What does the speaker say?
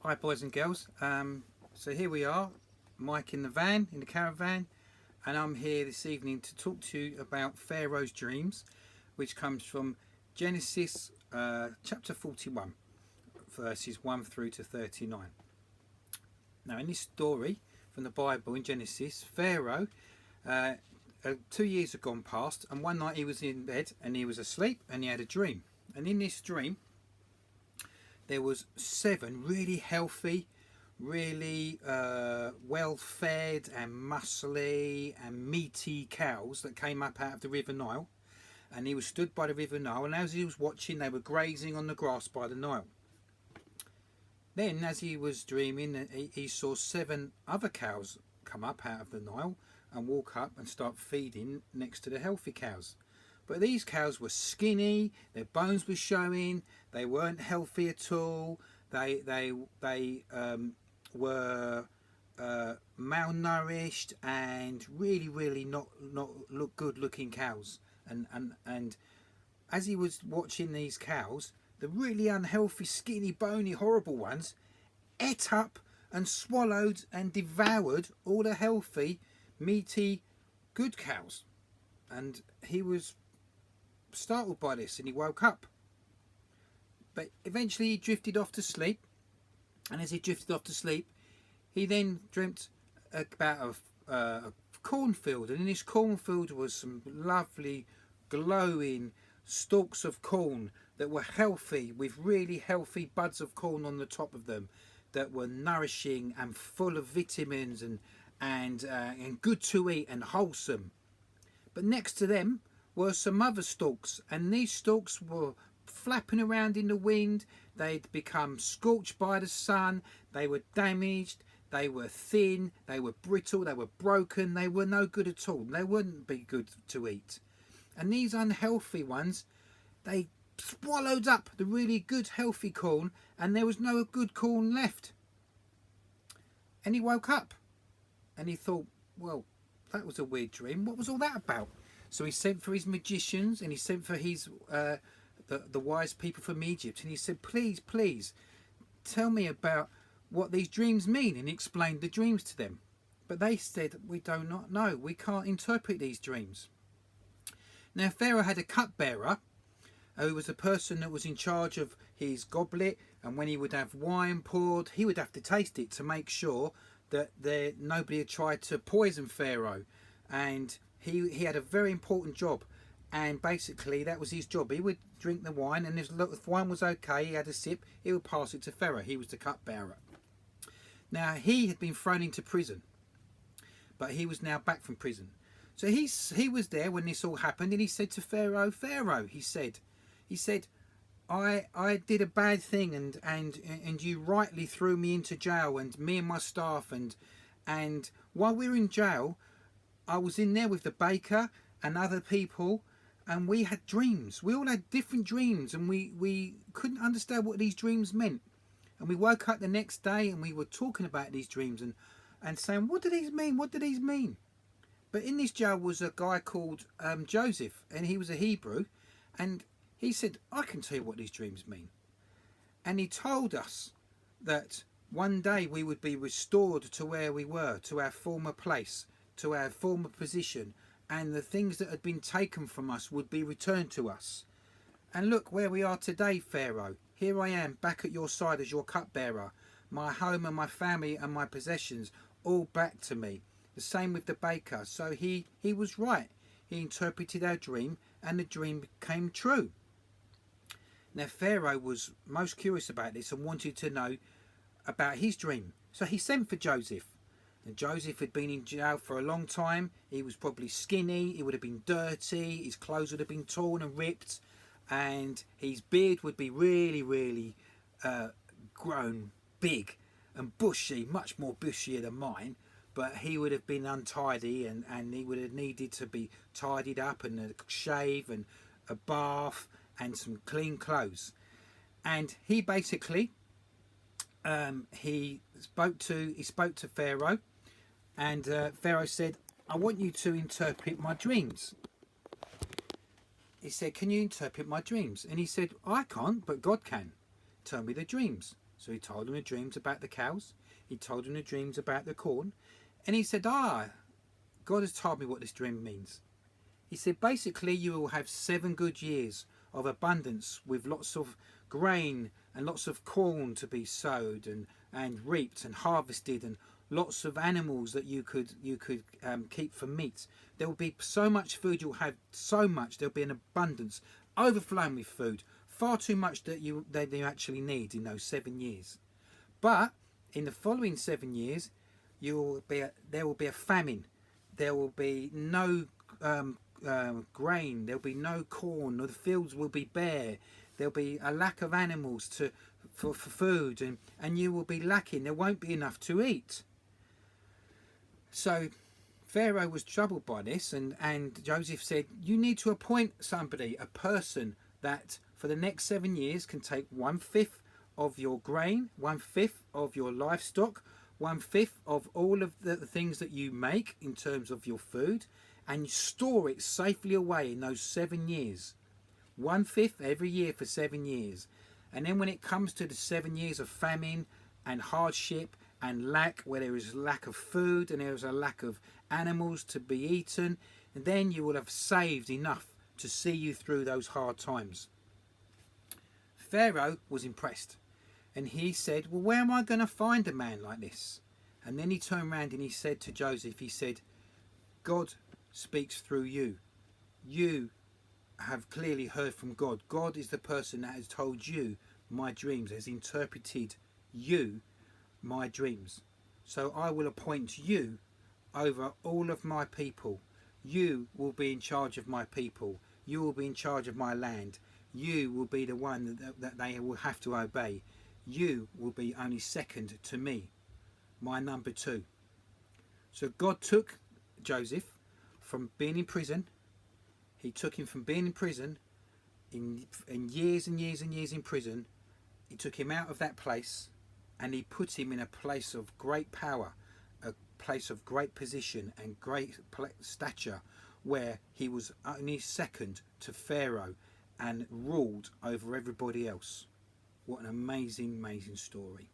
Hi boys and girls. So here we are, Mike in the van, in the caravan, and I'm here this evening to talk to you about Pharaoh's dreams, which comes from Genesis chapter 41, verses 1 through to 39. Now in this story from the Bible in Genesis, Pharaoh, 2 years had gone past, and one night he was in bed and he was asleep and he had a dream. And in this dream there was 7 really healthy, really well fed and muscly and meaty cows that came up out of the River Nile, and he was stood by the River Nile, and as he was watching they were grazing on the grass by the Nile. Then as he was dreaming he saw 7 other cows come up out of the Nile and walk up and start feeding next to the healthy cows. But these cows were skinny, their bones were showing, they weren't healthy at all, they were malnourished and really not look good looking cows. And as he was watching these cows, the really unhealthy, skinny, bony, horrible ones ate up and swallowed and devoured all the healthy, meaty, good cows. And he was startled by this and he woke up, but eventually he drifted off to sleep. And as he drifted off to sleep, he then dreamt about a cornfield, and in this cornfield was some lovely glowing stalks of corn that were healthy, with really healthy buds of corn on the top of them that were nourishing and full of vitamins and good to eat and wholesome. But next to them were some other stalks, and these stalks were flapping around in the wind. They'd become scorched by the sun, they were damaged, they were thin, they were brittle, they were broken, they were no good at all, they wouldn't be good to eat. And these unhealthy ones, they swallowed up the really good healthy corn, and there was no good corn left. And he woke up and he thought, well, that was a weird dream, what was all that about? So he sent for his magicians and he sent for his the wise people from Egypt, and he said, please tell me about what these dreams mean, and he explained the dreams to them. But they said, we do not know, we can't interpret these dreams. Now Pharaoh had a cupbearer who was a person that was in charge of his goblet, and when he would have wine poured he would have to taste it to make sure that nobody had tried to poison Pharaoh. And he had a very important job, and basically that was his job. He would drink the wine, and if wine was okay, he had a sip, he would pass it to Pharaoh. He was the cupbearer. Now he had been thrown into prison, but he was now back from prison. So he was there when this all happened, and he said to Pharaoh, he said, I did a bad thing, and you rightly threw me into jail, and me and my staff, and while we were in jail I was in there with the baker and other people, and we had dreams. We all had different dreams, and we couldn't understand what these dreams meant. And we woke up the next day and we were talking about these dreams and saying, what do these mean? What do these mean? But in this jail was a guy called Joseph, and he was a Hebrew, and he said, I can tell you what these dreams mean. And he told us that one day we would be restored to where we were, to our former place, to our former position, and the things that had been taken from us would be returned to us. And look where we are today, Pharaoh. Here I am, back at your side as your cupbearer, my home and my family and my possessions all back to me. The same with the baker. So he was right. He interpreted our dream, and the dream came true. Now Pharaoh was most curious about this and wanted to know about his dream. So he sent for Joseph. And Joseph had been in jail for a long time. He was probably skinny, he would have been dirty, his clothes would have been torn and ripped, and his beard would be really grown big and bushy, much more bushier than mine. But he would have been untidy, and he would have needed to be tidied up, and a shave and a bath and some clean clothes. And he basically he spoke to Pharaoh, and Pharaoh said, I want you to interpret my dreams. He said, can you interpret my dreams? And he said, I can't, but God can. Tell me the dreams. So he told him the dreams about the cows. He told him the dreams about the corn. And he said, God has told me what this dream means. He said, basically, you will have 7 good years of abundance with lots of grain and lots of corn to be sowed and reaped and harvested, and lots of animals that you could keep for meat. There will be so much food, you'll have so much, there'll be an abundance, overflowing with food, far too much that you actually need in those 7 years. But in the following 7 years, there will be a famine. There will be no grain. There'll be no corn. The fields will be bare. There'll be a lack of animals for food, and you will be lacking. There won't be enough to eat. So Pharaoh was troubled by this, and Joseph said, you need to appoint somebody, a person that for the next 7 years can take 1/5 of your grain, 1/5 of your livestock, 1/5 of all of the things that you make in terms of your food, and store it safely away in those 7 years. 1/5 every year for 7 years. And then when it comes to the 7 years of famine and hardship and lack, where there is lack of food and there is a lack of animals to be eaten, and then you will have saved enough to see you through those hard times. Pharaoh was impressed, and he said, well, where am I going to find a man like this? And then he turned around and he said to Joseph, he said, God speaks through you. You have clearly heard from God. God is the person that has told you my dreams, has interpreted you my dreams. So I will appoint you over all of my people. You will be in charge of my people. You will be in charge of my land. You will be the one that they will have to obey. You will be only second to me, my number 2. So God took Joseph from being in prison. He took him from being in prison, in years and years and years in prison. He took him out of that place, and he put him in a place of great power, a place of great position and great stature, where he was only second to Pharaoh and ruled over everybody else. What an amazing, amazing story.